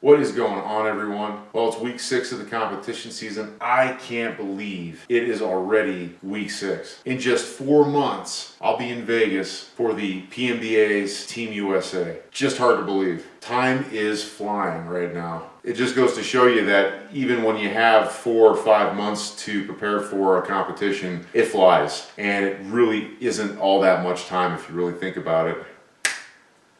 What is going on, everyone? Well, it's week 6 of the competition season. I can't believe it is already week 6. In just 4 months, I'll be in Vegas for the PMBA's Team USA. Just hard to believe. Time is flying right now. It just goes to show you that even when you have 4 or 5 months to prepare for a competition, it flies. And it really isn't all that much time if you really think about it.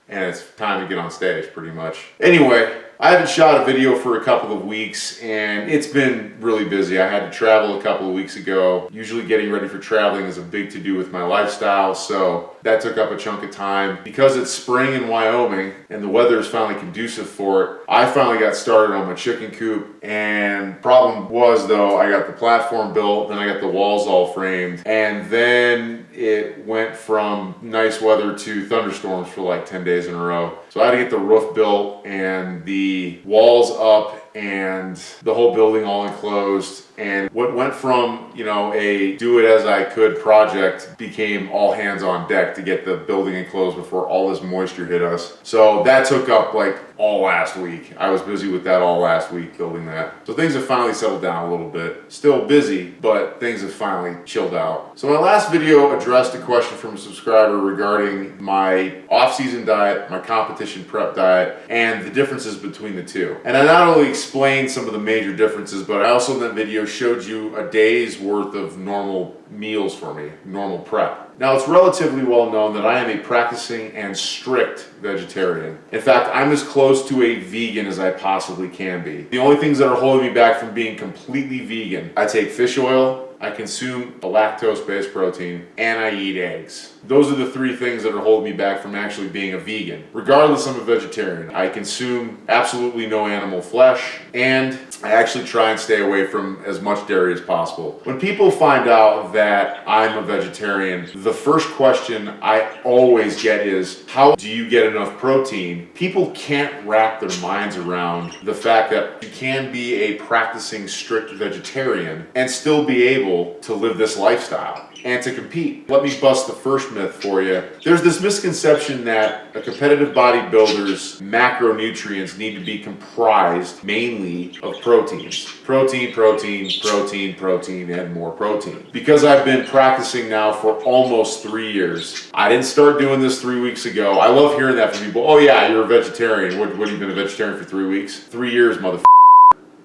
And it's time to get on stage, pretty much. Anyway, I haven't shot a video for a couple of weeks and it's been really busy. I had to travel a couple of weeks ago. Usually getting ready for traveling is a big to-do with my lifestyle, so that took up a chunk of time. Because it's spring in Wyoming and the weather is finally conducive for it, I finally got started on my chicken coop. And problem was, though, I got the platform built, then I got the walls all framed, and then it went from nice weather to thunderstorms for like 10 days in a row. So I had to get the roof built and the walls up and the whole building all enclosed. And what went from, a do it as I could project became all hands on deck to get the building enclosed before all this moisture hit us. So that took up like all last week. I was busy with that all last week building that. So things have finally settled down a little bit. Still busy, but things have finally chilled out. So my last video addressed a question from a subscriber regarding my off-season diet, my competition prep diet, and the differences between the two. And I not only explained some of the major differences, but I also in that video showed you a day's worth of normal meals for me, normal prep. Now, it's relatively well known that I am a practicing and strict vegetarian. In fact, I'm as close to a vegan as I possibly can be. The only things that are holding me back from being completely vegan: I take fish oil, I consume a lactose-based protein, and I eat eggs. Those are the 3 things that are holding me back from actually being a vegan. Regardless, I'm a vegetarian. I consume absolutely no animal flesh, and I actually try and stay away from as much dairy as possible. When people find out that I'm a vegetarian, the first question I always get is, how do you get enough protein? People can't wrap their minds around the fact that you can be a practicing strict vegetarian and still be able to live this lifestyle and to compete. Let me bust the first myth for you. There's this misconception that a competitive bodybuilder's macronutrients need to be comprised mainly of proteins. Protein, protein, protein, protein, and more protein. Because I've been practicing now for almost 3 years. I didn't start doing this 3 weeks ago. I love hearing that from people. Oh yeah, you're a vegetarian. What have you been a vegetarian for 3 weeks? 3 years, motherfucker.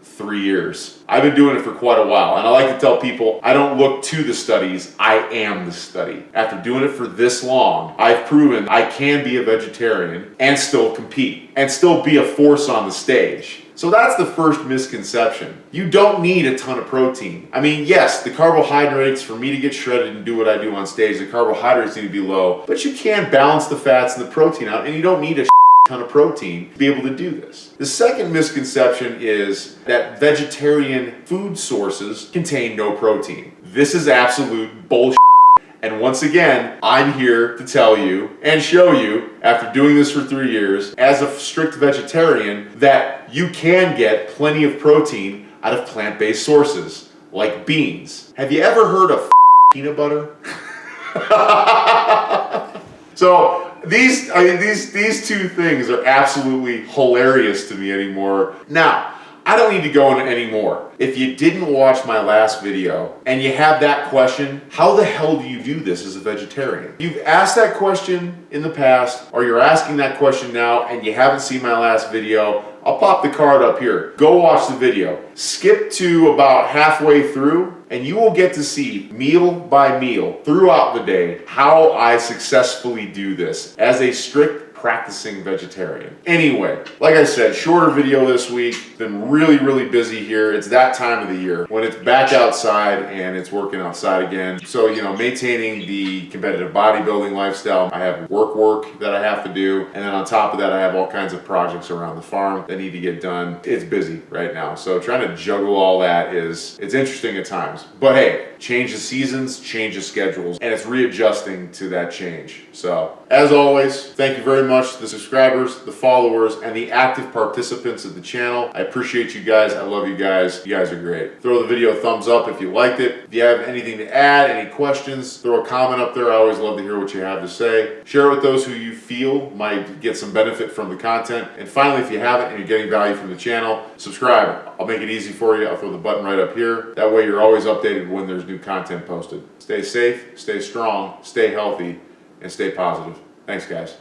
3 years. I've been doing it for quite a while, and I like to tell people I don't look to the studies, I am the study. After doing it for this long, I've proven I can be a vegetarian and still compete and still be a force on the stage. So that's the first misconception. You don't need a ton of protein. I mean, yes, the carbohydrates, for me to get shredded and do what I do on stage, the carbohydrates need to be low, but you can balance the fats and the protein out, and you don't need a ton of protein to be able to do this. The second misconception is that vegetarian food sources contain no protein. This is absolute bullshit. And once again, I'm here to tell you and show you, after doing this for 3 years, as a strict vegetarian, that you can get plenty of protein out of plant-based sources, like beans. Have you ever heard of peanut butter? So, these 2 things are absolutely hilarious to me anymore. Now, I don't need to go into any more. If you didn't watch my last video and you have that question, how the hell do you do this as a vegetarian? You've asked that question in the past, or you're asking that question now and you haven't seen my last video, I'll pop the card up here. Go watch the video. Skip to about halfway through and you will get to see meal by meal throughout the day how I successfully do this as a strict practicing vegetarian. Anyway, like I said, shorter video this week. Been really busy here. It's that time of the year when it's back outside and it's working outside again. So, maintaining the competitive bodybuilding lifestyle. I have work that I have to do. And then on top of that, I have all kinds of projects around the farm that need to get done. It's busy right now. So trying to juggle all that it's interesting at times. But hey, change the seasons, change the schedules, and it's readjusting to that change. So, as always, thank you very much to the subscribers, the followers, and the active participants of the channel. I appreciate you guys. I love you guys. You guys are great. Throw the video a thumbs up if you liked it. If you have anything to add, any questions, throw a comment up there. I always love to hear what you have to say. Share it with those who you feel might get some benefit from the content. And finally, if you haven't and you're getting value from the channel, subscribe. I'll make it easy for you. I'll throw the button right up here. That way you're always updated when there's new content posted. Stay safe, stay strong, stay healthy, and stay positive. Thanks, guys.